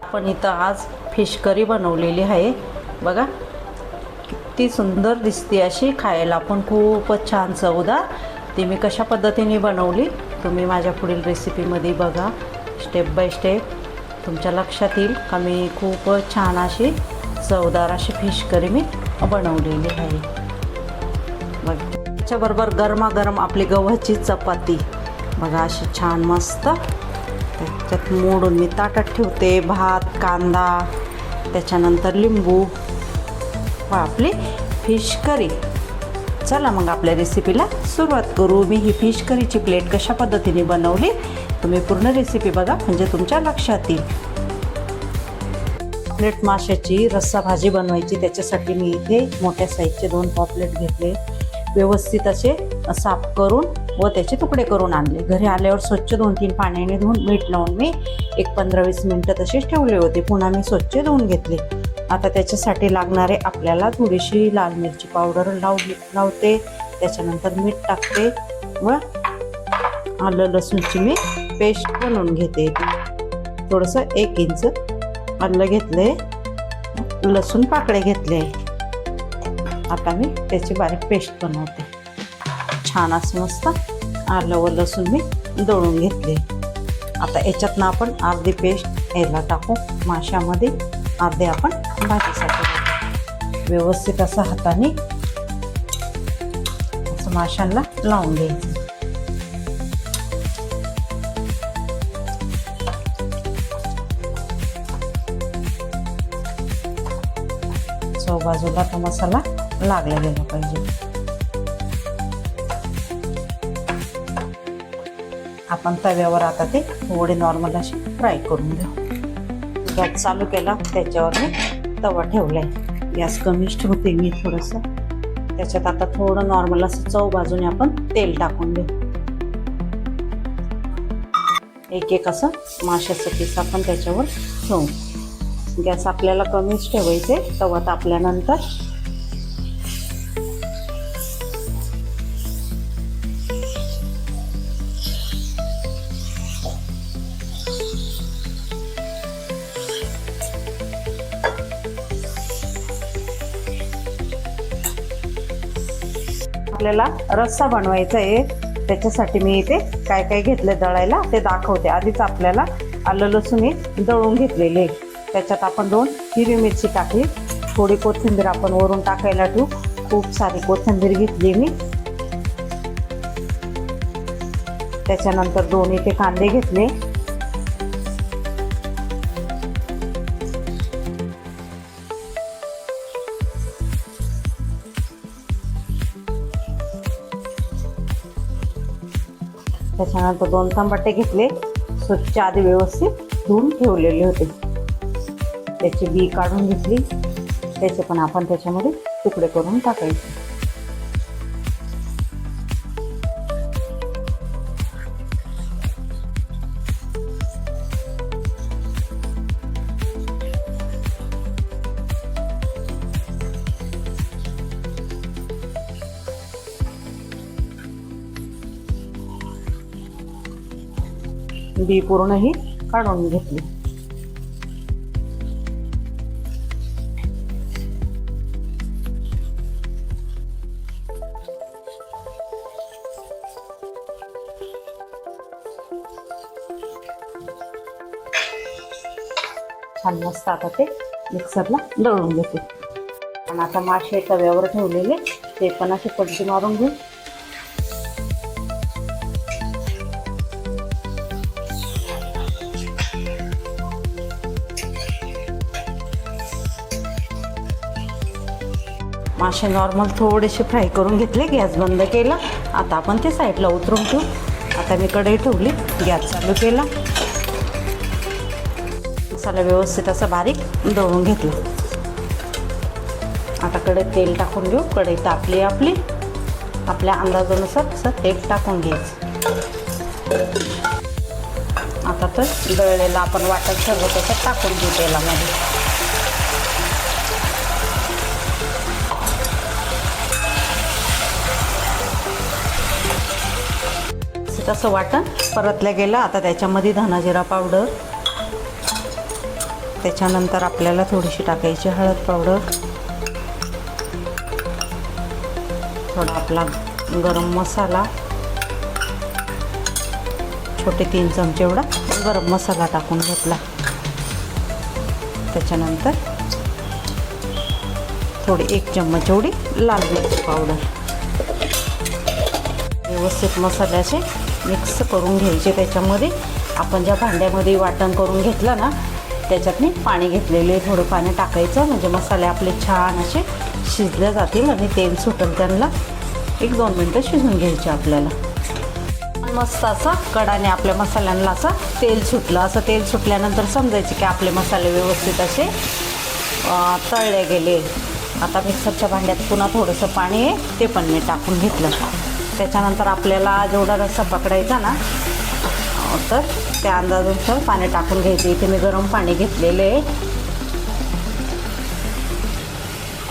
आपण इथं आज फिश करी बनवलेली आहे बघा, किती सुंदर दिसते अशी, खायला पण खूपच छान चवदार. ती मी कशा पद्धतीने बनवली तुम्ही माझ्या पुढील रेसिपीमध्ये बघा. स्टेप बाय स्टेप तुमच्या लक्षात येईल का मी खूपच छान अशी चवदार अशी फिश करी मी बनवलेली आहे बघा. त्याच्याबरोबर गरमागरम आपली गव्हाची चपाती बघा, अशी छान मस्त. त्याच्यात मोडून मी ताटात ठेवते, भात, कांदा, त्याच्यानंतर लिंबू व आपली फिश करी. चला मग आपल्या रेसिपीला सुरुवात करू. मी ही फिश करीची प्लेट कशा पद्धतीने बनवली तुम्ही पूर्ण रेसिपी बघा, म्हणजे तुमच्या लक्षात येईल. पॉपलेट माशाची रस्सा भाजी बनवायची, त्याच्यासाठी मी इथे मोठ्या साईजचे 2 पॉपलेट घेतले. व्यवस्थित असे साफ करून व त्याचे तुकडे करून आणले. घरी आल्यावर स्वच्छ 2-3 पाण्याने धुवून मीठ लावून मी एक 15-20 मिनटं तसेच ठेवले होते. पुन्हा मी स्वच्छ धुवून घेतले. आता त्याच्यासाठी लागणारे आपल्याला थोडीशी लाल मिरची पावडर लावते, त्याच्यानंतर मीठ टाकते व आलं लसूणची मी पेस्ट बनवून घेते. थोडंसं 1 इंच आलं घेतले, लसूण पाकळे घेतले. आता मी त्याची बारीक पेस्ट बनवते. छान असं मस्त आलं व लसूण मी दळून घेतले. आता याच्यातनं आपण अर्धी पेस्ट याला टाकू माशामध्ये, अर्धे आपण भाजीसाठी. व्यवस्थित असं हाताने असं माशांना लावून घ्यायचं. चव बाजूला तो मसाला लागला गेला पाहिजे. आपण तव्यावर आता ते थोडे नॉर्मल असे फ्राय करून घेऊ. गॅस चालू केला, त्याच्यावर मी तवा ठेवलाय. गॅस कमीच ठेवते मी थोडंसं. त्याच्यात आता थोडं नॉर्मल असं चव बाजूने आपण तेल टाकून घेऊ. एक असं माशाचं पीस आपण त्याच्यावर ठेवू. गॅस आपल्याला कमीच ठेवायचे. तवा तापल्यानंतर आपल्याला रस्सा बनवायचा आहे. त्याच्यासाठी मी इथे काय काय घेतले दळायला ते दाखवते. आधीच आपल्याला आलं लसूण हे दळून घेतलेले. त्याच्यात आपण 2 हिरवी मिरची टाकली, थोडी कोथिंबीर आपण वरून टाकायला ठेवू. खूप सारी कोथिंबीर घेतली मी. त्याच्यानंतर 2 इथे कांदे घेतले. त्याच्यानंतर 2 टमाटे घेतले, स्वच्छ आधी व्यवस्थित धुवून ठेवलेले होते. त्याची बी काढून घेतली, त्याचे पण आपण त्याच्यामध्ये तुकडे करून टाकायचे. बी पूर्ण ही काढून घेतली. छान मस्त आता ते मिक्सरला दळून घेते. आणि आता मासे तव्यावर ठेवलेले ते पण असे पलटी मारून घेऊ. मासे नॉर्मल थोडेसे फ्राय करून घेतले. गॅस बंद केला. आता आपण ते साईडला उतरून ठेवू. आता मी कढई ठेवली, गॅस चालू केला. मसाला व्यवस्थित असं बारीक दळून घेतलं. आता कढईत तेल टाकून घेऊ. कढई तापली आपली. आपल्या अंदाजानुसार असं तेल टाकून घ्यायचं. आता तर दळलेलं आपण वाटण सर्व त्याच्यात टाकून घेऊ तेलामध्ये. तसं वाटण परतलं गेलं. आता त्याच्यामध्ये धना जिरा पावडर, त्याच्यानंतर आपल्याला थोडीशी टाकायची हळद पावडर, थोडा आपला गरम मसाला, छोटे 3 चमचे एवढा गरम मसाला टाकून घेतला. त्याच्यानंतर थोडी 1 चम्मच एवढी लाल मिरची पावडर. व्यवस्थित मसाल्याचे मिक्स करून घ्यायचे. त्याच्यामध्ये आपण ज्या भांड्यामध्ये वाटण करून घेतलं ना त्याच्यात मी पाणी घेतलेले, थोडं पाणी टाकायचं म्हणजे मसाले आपले छान असे शिजले जातील आणि तेल सुटेल. त्यांना 1-2 मिनटं शिजून घ्यायचे आपल्याला. मस्त असा कडाने आपल्या मसाल्यांना असं तेल सुटलं. असं तेल सुटल्यानंतर समजायचे की आपले मसाले व्यवस्थित असे तळले गेले. आता मिक्सरच्या भांड्यात पुन्हा थोडंसं पाणी आहे ते पण मी टाकून घेतलं. त्याच्यानंतर आपल्याला जेवढा रस्सा पकडायचा ना तर त्या अंदाजानुसार पाणी टाकून घ्यायचे. इथे मी गरम पाणी घेतलेले आहे.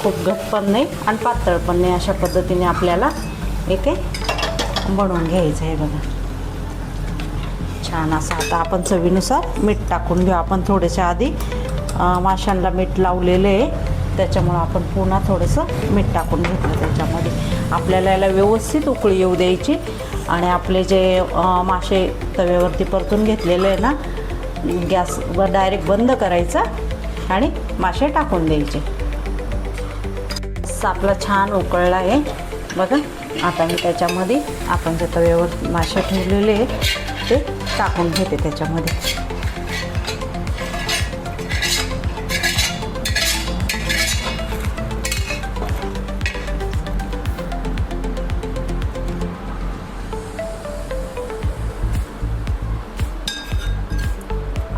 खूप घट्ट पण नाही आणि पातळ पण नाही, अशा पद्धतीने आपल्याला इथे बनवून घ्यायचं आहे बघा छान असं. आता आपण चवीनुसार मीठ टाकून घेऊ. आपण थोडेसे आधी माशांना मीठ लावलेले आहे त्याच्यामुळं आपण पुन्हा थोडंसं मीठ टाकून घेतलं त्याच्यामध्ये. आपल्याला याला व्यवस्थित उकळी येऊ द्यायची आणि आपले जे मासे तव्यावरती परतून घेतलेले आहे ना गॅसवर डायरेक्ट बंद करायचा आणि मासे टाकून द्यायचे. आपला छान उकळला आहे बघा. आता मी त्याच्यामध्ये आपण जे तव्यावर मासे ठेवलेले आहे ते टाकून घेते त्याच्यामध्ये.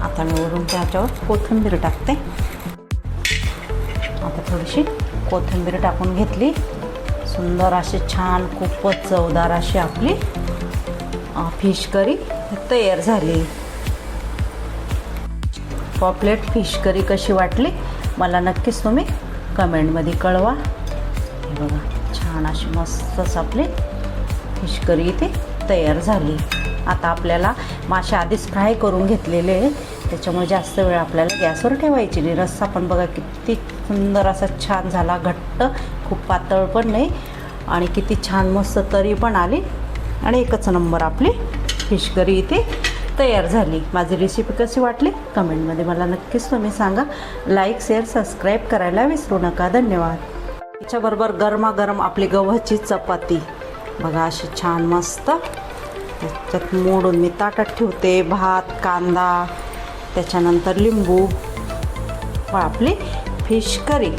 आता मी वरून त्याच्यावर कोथिंबीर टाकते. आता थोडीशी कोथिंबीर टाकून घेतली. सुंदर अशी छान खूपच चवदार अशी आपली फिश करी तयार झाली. पॉपलेट फिश करी कशी वाटली मला नक्कीच तुम्ही कमेंटमध्ये कळवा. हे बघा छान अशी मस्तच आपली फिश करी इथे तयार झाली. आता आपल्याला मासे आधीच फ्राय करून घेतलेले आहे त्याच्यामुळे जास्त वेळ आपल्याला गॅसवर ठेवायची नाही. रस्सा पण बघा किती सुंदर असा छान झाला, घट्ट, खूप पातळ पण नाही आणि किती छान मस्त तरी पण आली आणि एकच नंबर आपली फिश करी इथे तयार झाली. माझी रेसिपी कशी वाटली कमेंटमध्ये मला नक्कीच तुम्ही सांगा. लाईक, शेअर, सबस्क्राईब करायला विसरू नका. धन्यवाद. त्याच्याबरोबर गरमागरम आपली गव्हाची चपाती बघा अशी छान मस्त त्याच्यात मोडून मी ताटात ठेवते. भात, कांदा, त्याच्यानंतर लिंबू, आपली फिश करी.